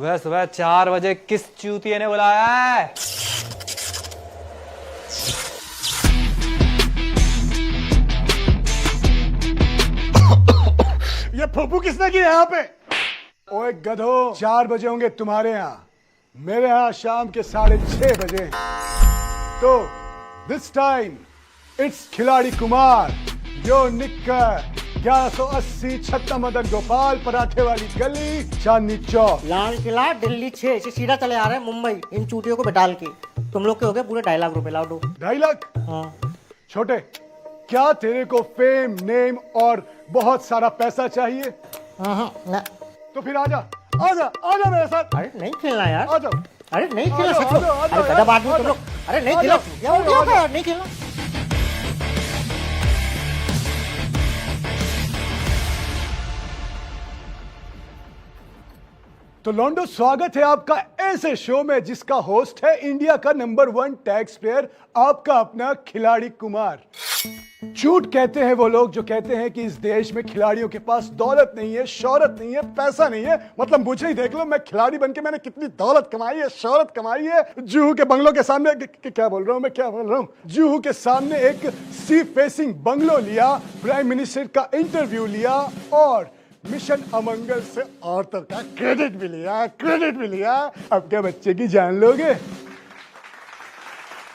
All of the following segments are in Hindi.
सुबह सुबह 4 बजे किस चूतिए ने बुलाया है? ये फूफू किसने किया यहाँ पे? ओए गधो, 4 बजे होंगे तुम्हारे यहाँ, मेरे यहाँ शाम के 6:30 बजे। तो दिस टाइम इट्स खिलाड़ी कुमार, यो निक्कर 1180 छत्ता मदन गोपाल, पराठे वाली गली, चांदनी चौक। लाल किला दिल्ली 6 से सीधा चले आ रहे हैं मुंबई इन चूतियों को बिठाल के। तुम लोग के हो गए पूरे 2.5 लाख रुपए। लाओ दो। 2.5 लाख? हाँ। छोटे, क्या तेरे को फेम, नेम और बहुत सारा पैसा चाहिए? ना। तो फिर आजा आजा आजा मेरे साथ। अरे नहीं खेलना यार। आ जाओ। अरे नहीं खेलना आ जाओ, सच में। आ जाओ, आ अरे जाओ, गधा आ आदमी तुम जाओ। लोग। अरे नहीं आ खेलो जाओ, यार, नहीं खेलना। तो लॉन्डो, स्वागत है आपका ऐसे शो में जिसका होस्ट है इंडिया का नंबर 1 टैक्स पेयर, आपका अपना खिलाड़ी कुमार। झूठ कहते हैं वो लोग जो कहते हैं कि इस देश में खिलाड़ियों के पास दौलत नहीं है, शोहरत नहीं है, पैसा नहीं है। मतलब मुझे ही देख लो, मैं खिलाड़ी बनके मैंने कितनी दौलत कमाई है, शोहरत कमाई है। जुहू के बंगलों के सामने क्या बोल रहा हूं मैं, जुहू के सामने एक सी फेसिंग बंगलो लिया, प्राइम मिनिस्टर का इंटरव्यू लिया और मिशन अमंगल से औरतों का क्रेडिट भी लिया। अब क्या बच्चे की जान लोगे?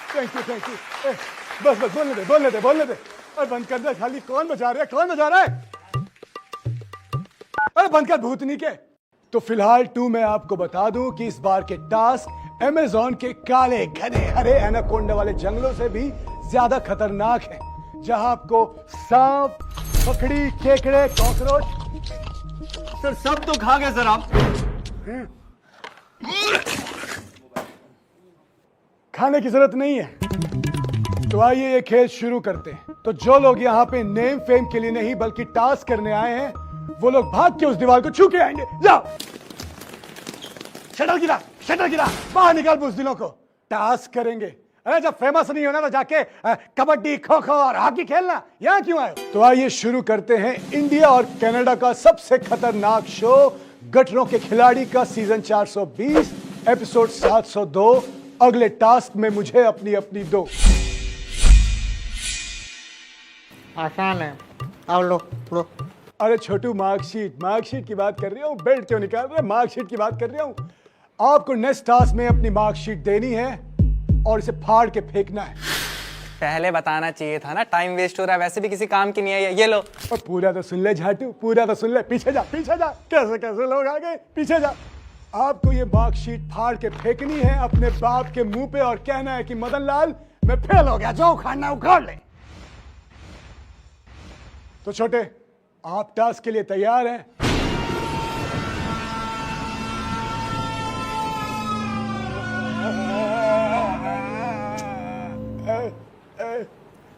Thank you. बस बोलने दे। अरे बंद कर दे, खाली कौन बजा रहा है? अरे बंद कर भूतनी के। तो फिलहाल मैं आपको बता दूं कि इस बार के टास्क अमेज़न के काले घने हरे एनाकोंडा वाले जंगलों से भी ज्यादा खतरनाक है, जहां आपको सांप, मकड़ी, केकड़े, कॉकरोच सर सब तो खा गए सर आप। खाने की जरूरत नहीं है। तो आइए ये खेल शुरू करते हैं। तो जो लोग यहाँ पे नेम फेम के लिए नहीं बल्कि टास्क करने आए हैं, वो लोग भाग के उस दीवार को छू के आएंगे। जाओ, शटर गिरा, बाहर निकाल बुज़दिलों को। टास्क करेंगे। अरे जब फेमस नहीं होना तो जाके कबड्डी, खो खो और हॉकी खेलना, यहाँ क्यों आए? तो आइए शुरू करते हैं इंडिया और कनाडा का सबसे खतरनाक शो, गटरों के खिलाड़ी का सीजन 420 एपिसोड 702। अगले टास्क में मुझे अपनी दो। आसान है। आओ लो। अरे छोटू, मार्कशीट की बात कर रही हूँ। बेल्ट क्यों निकाल रहे? मार्कशीट की बात कर रही हूँ। आपको नेक्स्ट टास्क में अपनी मार्कशीट देनी है और इसे फाड़ के फेंकना है। पहले बताना चाहिए था ना, टाइम वेस्ट हो रहा है, वैसे भी किसी काम की नहीं है ये लो। और पूरा तो सुन ले झाटू, पूरा तो सुन ले। पीछे जा। कैसे लोग आ गए? पीछे जा। आपको ये मार्कशीट फाड़ के फेंकनी है अपने बाप के मुंह पे और कहना है कि मदन लाल, मैं फेल हो गया, जो उखाड़ना उखाड़ ले। तो छोटे, आप टास्क के लिए तैयार हैं?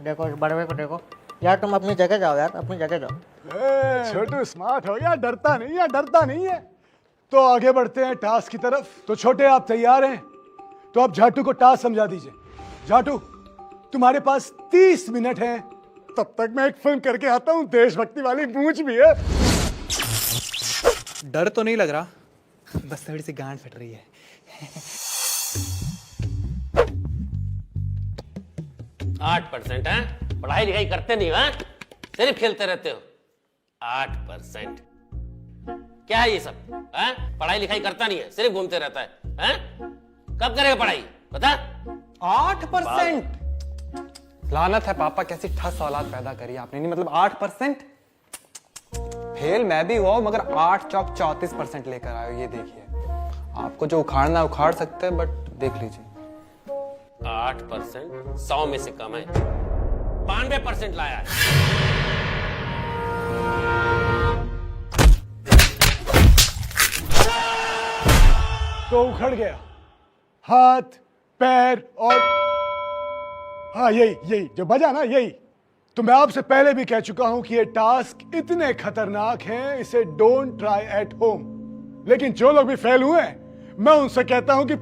देखो इस बड़वे को देखो यार। तुम अपनी जगह जाओ यार, अपनी जगह जाओ। छोटू स्मार्ट हो गया, डरता नहीं है। तो आगे बढ़ते हैं टास्क की तरफ। तो छोटे, आप तैयार हैं? तो आप झाटू को टास्क समझा दीजिए। झाटू, तुम्हारे पास 30 मिनट हैं, तब तक मैं एक फिल्म करके आता हूं, देशभक्ति वाली मूंछ भी है। डर तो नहीं लग रहा, बस थोड़ी सी गांड फट रही है। 8% है? पढ़ाई लिखाई करते नहीं हैं? सिर्फ खेलते रहते हो। 8% क्या है ये सब? हैं? पढ़ाई लिखाई करता नहीं है, सिर्फ घूमते रहता है। हैं? कब करेगा पढ़ाई बता? 8%? लानत है पापा, कैसी ठस औलाद पैदा करी आपने। नहीं मतलब 8%? फेल मैं भी हुआ, मगर 8 चौक 34% लेकर आयो। ये देखिए, आपको जो उखाड़ना उखाड़ सकते हैं, बट देख लीजिए। 8% 100 में से कम है। 92% लाया है। तो उखड़ गया हाथ, पैर और हाँ यही जो बजा ना, यही। तो मैं आपसे पहले भी कह चुका हूं कि ये टास्क इतने खतरनाक हैं, इसे डोंट ट्राई एट होम। लेकिन जो लोग भी फेल हुए हैं, मैं उनसे कहता हूं कि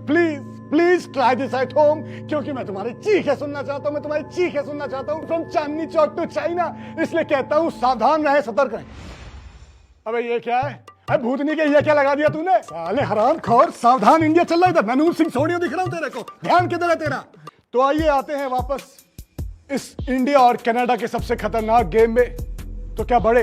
please try this at home, क्योंकि मैं तुम्हारी चीखें सुनना चाहता हूं। From Chandni Chowk to China. इसलिए कहता हूं, सावधान रहें, सतर्क रहें। अबे ये क्या है? अरे भूतनी के ये क्या लगा दिया तूने? साले हराम खोर, सावधान इंडिया चल रहा है इधर। मनूर सिंह सोडियो दिख रहा हूं तेरे को, ध्यान किधर है तेरा? तो आइए आते हैं वापस इस इंडिया और कनाडा के सबसे खतरनाक गेम में। तो क्या बड़े,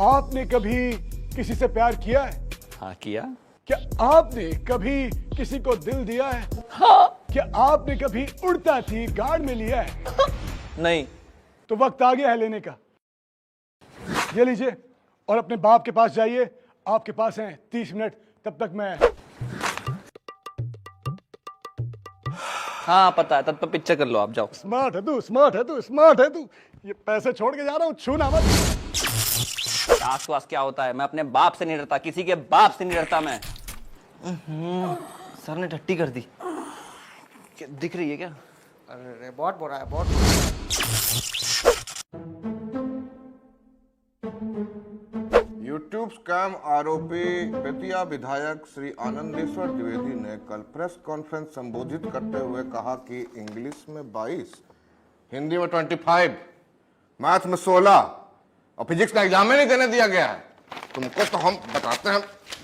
आपने कभी किसी से प्यार किया है? हाँ किया। क्या आपने कभी किसी को दिल दिया है? हाँ। क्या आपने कभी उड़ता थी गार्ड में लिया है? नहीं। तो वक्त आ गया है लेने का। ये लीजिए और अपने बाप के पास जाइए, आपके पास हैं 30 मिनट, तब तक मैं। हाँ पता है, तब तो पिक्चर कर लो, आप जाओ। स्मार्ट है तू, स्मार्ट है तू, स्मार्ट है तू। ये पैसे छोड़ के जा रहा हूँ, छू ना मत। टास्क वास्क क्या होता है? मैं अपने बाप से नहीं डरता, किसी के बाप से नहीं डरता मैं। सर ने टट्टी कर दी। क्या दिख रही है क्या? अरे बहुत बुरा है, बहुत बुरा है। यूट्यूब स्कैम आरोपी बेतिया विधायक श्री आनंदेश्वर द्विवेदी ने कल प्रेस कॉन्फ्रेंस संबोधित करते हुए कहा कि इंग्लिश में 22, हिंदी में 25, मैथ में 16 और फिजिक्स का एग्जाम में नहीं देने दिया गया है। तुमको तो हम बताते हैं।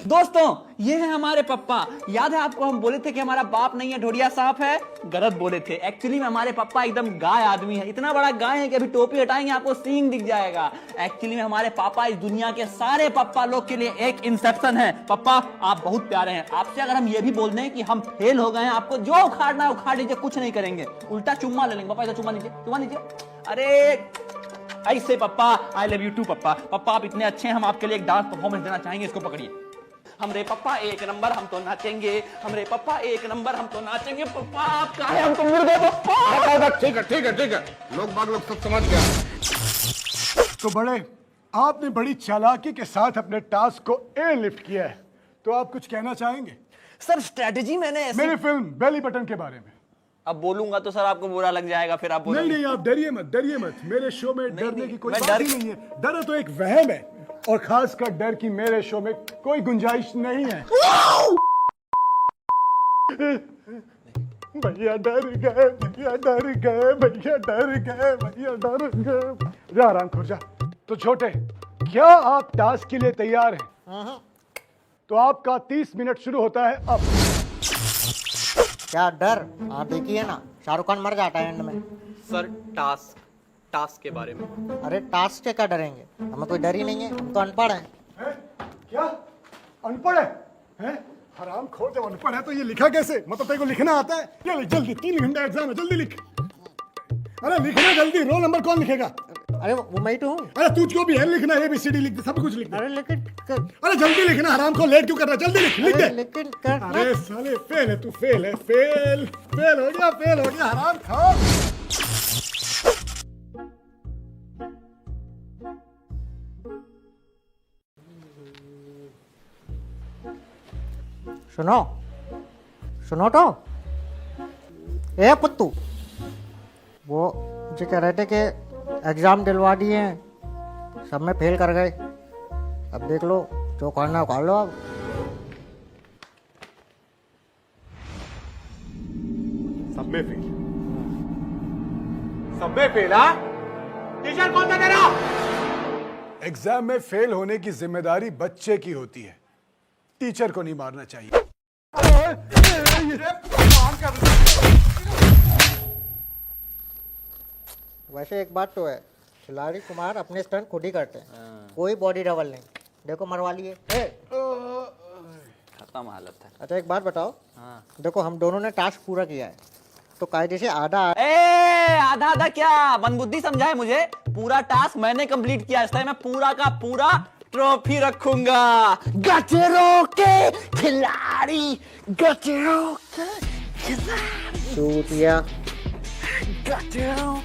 दोस्तों, ये है हमारे पप्पा। याद है आपको, हम बोले थे कि हमारा बाप नहीं है, ढोडिया साफ है। गलत बोले थे। एक्चुअली में हमारे पप्पा एकदम गाय आदमी है। इतना बड़ा गाय है कि अभी टोपी हटाएंगे आपको सींग दिख जाएगा। एक्चुअली में हमारे पापा इस दुनिया के सारे पप्पा लोग के लिए एक इंसेप्शन है। पप्पा आप बहुत प्यारे हैं। आपसे अगर हम ये भी बोल दें कि हम फेल हो गए हैं, आपको जो उखाड़ना है उखाड़ लीजिए, कुछ नहीं करेंगे, उल्टा चुम्मा ले लेंगे। पापा इधर चुम्मा लीजिए, चुम्मा लीजिए। अरे ऐसे पप्पा, आई लव यू टू पप्पा। पप्पा आप इतने अच्छे हैं, हम आपके लिए एक डांस परफॉर्मेंस देना चाहेंगे, इसको पकड़िए। हमरे पप्पा एक नंबर, हम तो नाचेंगे। हमरे पप्पा एक नंबर, हम तो नाचेंगे। पप्पा आप कहाँ हैं? हम तो मिल गए पप्पा। ठीक है ठीक है ठीक है, लोग बाग लोग सब समझ गए। तो बड़े, आपने बड़ी चालाकी के साथ अपने टास्क को एयरलिफ्ट किया है, तो आप कुछ कहना चाहेंगे? सर स्ट्रेटेजी मैंने ऐसी... मेरी फिल्म बेली बटन के बारे में। अब बोलूंगा तो सर आपको बुरा लग जाएगा, फिर आप नहीं बोलेंगे। नहीं, आप डरिए मत, डरिए मत। मेरे शो में डरने की कोई मैं बात ही नहीं है। डर तो एक वहम है, और खासकर डर की मेरे शो में कोई गुंजाइश नहीं है। भैया डर गए, भैया डर गए, भैया डर गए, भैया डर गए। जा आराम खोर जा। तो छोटे, क्या आप टास्क के लिए तैयार हैं? तो आपका 30 मिनट शुरू होता है अब। क्या डर? हाँ देखिए ना, शाहरुख खान मर जाता है एंड में। सर टास्क के बारे में। अरे टास्क से क्या डरेंगे? हमें कोई डर ही नहीं है, हम तो अनपढ़ हैं। क्या अनपढ़ है? हैं? हराम खोर, जब अनपढ़ है तो ये लिखा कैसे? मतलब तेरे को लिखना आता है? ये लिख जल्दी, 3 घंटा एग्जाम है, जल्दी लिख। अरे लिखना जल्दी। रोल नंबर कौन लिखेगा? अरे वो मैं तो हूँ। अरे तुझको भी है लिखना, ABCD लिख दे, सब कुछ लिख दे। अरे लेकिन अरे जल्दी लिखना, हराम को लेट क्यों कर रहा है? जल्दी लिख, लिख दे। लेकिन कर अरे साले फेल है तू, फेल है, फेल फेल हो गया, फेल हो गया, हराम खा। सुनो सुनो तो, ए पुत्तू, वो मुझे कह रहे थे कि एग्जाम दिलवा दिए हैं, सब में फेल कर गए। अब देख लो, जो करना कर लो अब। सब में फेल, सब में फेल। हाँ, टीचर कौन था तेरा? एग्जाम में फेल होने की जिम्मेदारी बच्चे की होती है, टीचर को नहीं मारना चाहिए। वैसे एक बात तो है, खिलाड़ी कुमार अपने स्टंट खुद ही करते हैं, कोई बॉडी डबल नहीं। देखो मरवा लिए। खत्म हालत है। अच्छा एक बात बताओ, देखो हम दोनों ने टास्क पूरा किया है, तो कायदे से आधा आधा आधा क्या मनबुद्धि समझा है मुझे? पूरा टास्क मैंने कंप्लीट किया, इसलिए मैं पूरा का पूरा ट्रॉफी रखूंगा। गजरों के खिलाड़ी, गजरों के खिलाड़ी, चूतिया। गजरों